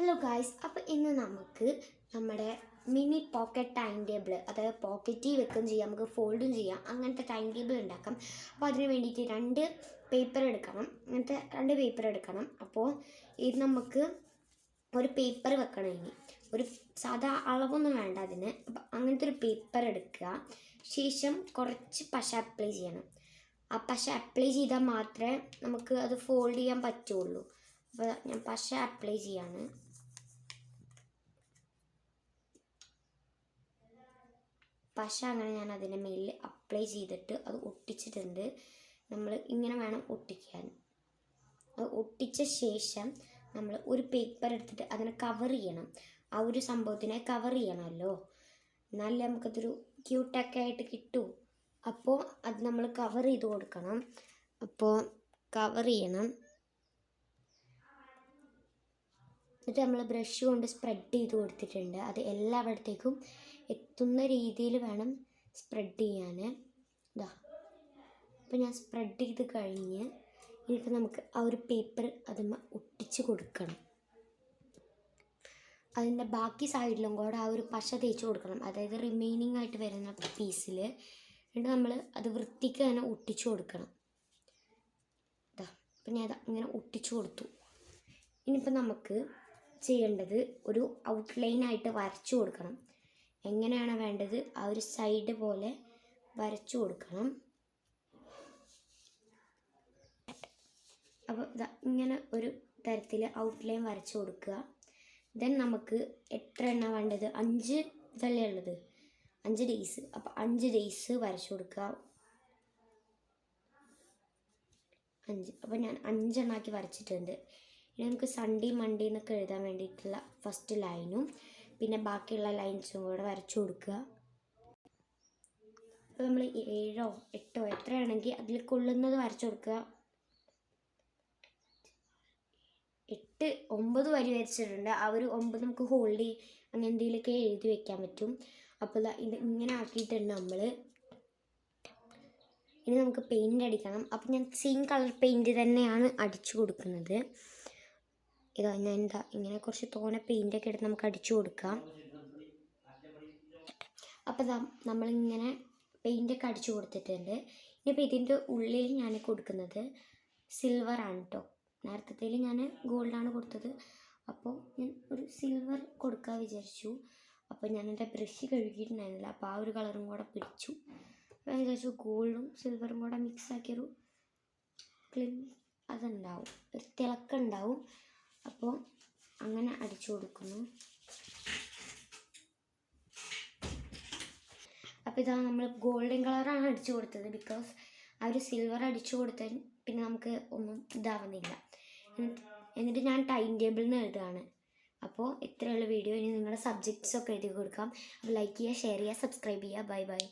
Hello guys, അപ്പോൾ ഇന്ന് നമുക്ക് നമ്മുടെ മിനി പോക്കറ്റ് ടൈം ടേബിൾ, അതായത് പോക്കറ്റിൽ വെക്കുകയും ചെയ്യാം, നമുക്ക് ഫോൾഡും ചെയ്യാം, അങ്ങനത്തെ ടൈം ടേബിൾ ഉണ്ടാക്കാം. അപ്പോൾ അതിന് വേണ്ടിയിട്ട് രണ്ട് പേപ്പർ എടുക്കണം. അപ്പോൾ ഇത് നമുക്ക് ഒരു പേപ്പർ വെക്കണം. ഇനി ഒരു സാധാ അളവൊന്നും വേണ്ട അതിന്. അപ്പം അങ്ങനത്തെ ഒരു പേപ്പർ എടുക്കുക. ശേഷം കുറച്ച് പശ അപ്ലൈ ചെയ്യണം. ആ പശ അപ്ലൈ ചെയ്താൽ മാത്രമേ നമുക്ക് അത് ഫോൾഡ് ചെയ്യാൻ പറ്റുള്ളൂ. അപ്പോൾ ഞാൻ പശ അപ്ലൈ ചെയ്യാണ്. പശ അങ്ങനെ ഞാൻ അതിൻ്റെ മേലിൽ അപ്ലൈ ചെയ്തിട്ട് അത് ഒട്ടിച്ചിട്ടുണ്ട്. നമ്മൾ ഇങ്ങനെ വേണം ഒട്ടിക്കാൻ. അത് ഒട്ടിച്ച ശേഷം നമ്മൾ ഒരു പേപ്പർ എടുത്തിട്ട് അതിനെ കവർ ചെയ്യണം. ആ ഒരു സംഭവത്തിനെ കവർ ചെയ്യണമല്ലോ, എന്നാലേ നമുക്കതൊരു ക്യൂട്ടൊക്കെ ആയിട്ട് കിട്ടൂ. അപ്പോൾ അത് നമ്മൾ കവർ ചെയ്ത് കൊടുക്കണം. അപ്പോൾ കവർ ചെയ്യണം. എന്നിട്ട് നമ്മൾ ബ്രഷ് കൊണ്ട് സ്പ്രെഡ് ചെയ്ത് കൊടുത്തിട്ടുണ്ട്. അത് എല്ലായിടത്തേക്കും എത്തുന്ന രീതിയിൽ വേണം സ്പ്രെഡ് ചെയ്യാൻ. ഇതാ, അപ്പോൾ ഞാൻ സ്പ്രെഡ് ചെയ്ത് കഴിഞ്ഞ് ഇനിയിപ്പോൾ നമുക്ക് ആ ഒരു പേപ്പർ അതിന്മേ ഒട്ടിച്ച് കൊടുക്കണം. അതിൻ്റെ ബാക്കി സൈഡിലും കൂടെ ആ ഒരു പശ തേച്ച് കൊടുക്കണം, അതായത് റിമൈനിങ് ആയിട്ട് വരുന്ന പീസിൽ. എന്നിട്ട് നമ്മൾ അത് വൃത്തിക്ക് തന്നെ ഒട്ടിച്ചു കൊടുക്കണം. ഇതാ, അപ്പം ഞാൻ ഇങ്ങനെ ഒട്ടിച്ചു കൊടുത്തു. ഇനിയിപ്പോൾ നമുക്ക് ചെയ്യേണ്ടത് ഒരു ഔട്ട്ലൈനായിട്ട് വരച്ചു കൊടുക്കണം. എങ്ങനെയാണ് വേണ്ടത്, ആ ഒരു സൈഡ് പോലെ വരച്ചു കൊടുക്കണം. അപ്പോൾ ഇങ്ങനെ ഒരു തരത്തിൽ ഔട്ട്ലൈൻ വരച്ചു കൊടുക്കുക. ദെൻ നമുക്ക് എത്ര എണ്ണം വേണ്ടത്, 5 ഇതല്ലേ ഉള്ളത്, 5 ഡേയ്സ്. അപ്പോൾ 5 ഡേയ്സ് വരച്ചു കൊടുക്കുക. 5. അപ്പോൾ ഞാൻ 5 എണ്ണമാക്കി വരച്ചിട്ടുണ്ട്. ഇനി നമുക്ക് സൺഡേ മൺഡേ എന്നൊക്കെ എഴുതാൻ വേണ്ടിയിട്ടുള്ള ഫസ്റ്റ് ലൈനും പിന്നെ ബാക്കിയുള്ള ലൈൻസും കൂടെ വരച്ചു കൊടുക്കുക. അപ്പോൾ നമ്മൾ 7 8 എത്രയാണെങ്കിൽ അതിൽ കൊള്ളുന്നത് വരച്ചു കൊടുക്കുക. 8 9 വരി വരച്ചിട്ടുണ്ട്. ആ ഒരു 9 നമുക്ക് ഹോൾഡ് അങ്ങനെ എന്തെങ്കിലുമൊക്കെ എഴുതി വെക്കാൻ പറ്റും. അപ്പോൾ ഇത് ഇങ്ങനെ ആക്കിയിട്ടുണ്ട് നമ്മൾ. ഇനി നമുക്ക് പെയിൻ്റ് അടിക്കണം. അപ്പോൾ ഞാൻ സെയിം കളർ പെയിൻറ്റ് തന്നെയാണ് അടിച്ചു കൊടുക്കുന്നത്. ഞാൻ ഇങ്ങനെ കുറച്ച് തോനെ പെയിൻ്റൊക്കെ എടുത്ത് നമുക്ക് അടിച്ചു കൊടുക്കാം. അപ്പോൾ നമ്മളിങ്ങനെ പെയിൻ്റൊക്കെ അടിച്ചു കൊടുത്തിട്ടുണ്ട്. ഇനിയിപ്പോൾ ഇതിൻ്റെ ഉള്ളിൽ ഞാൻ കൊടുക്കുന്നത് സിൽവറാണ് കേട്ടോ. നേരത്തേൽ ഞാൻ ഗോൾഡാണ് കൊടുത്തത്. അപ്പോൾ ഞാൻ ഒരു സിൽവർ കൊടുക്കാൻ വിചാരിച്ചു. അപ്പോൾ ഞാൻ എൻ്റെ ബ്രഷ് കഴുകിയിട്ടുണ്ടായിരുന്നില്ല, അപ്പോൾ ആ ഒരു കളറും കൂടെ പിടിച്ചു. അപ്പോൾ ഞാൻ വിചാരിച്ചു ഗോൾഡും സിൽവറും കൂടെ മിക്സാക്കിയൊരു അതുണ്ടാവും, ഒരു തിളക്കമുണ്ടാവും. അപ്പോൾ അങ്ങനെ അടിച്ചു കൊടുക്കുന്നു. അപ്പോൾ ഇതാ നമ്മൾ ഗോൾഡൻ കളറാണ് അടിച്ചു കൊടുത്തത്. ബിക്കോസ് ആ ഒരു സിൽവർ അടിച്ചു കൊടുത്താൽ പിന്നെ നമുക്ക് ഒന്നും ഇതാവുന്നില്ല. എന്നിട്ട് ഞാൻ ടൈം ടേബിളിൽ നിന്ന് എഴുതുകയാണ്. അപ്പോൾ ഇത്രയുള്ള വീഡിയോ. ഇനി നിങ്ങളുടെ സബ്ജക്ട്സൊക്കെ എഴുതി കൊടുക്കാം. അപ്പോൾ ലൈക്ക് ചെയ്യുക, ഷെയർ ചെയ്യുക, സബ്സ്ക്രൈബ് ചെയ്യുക. Bye bye.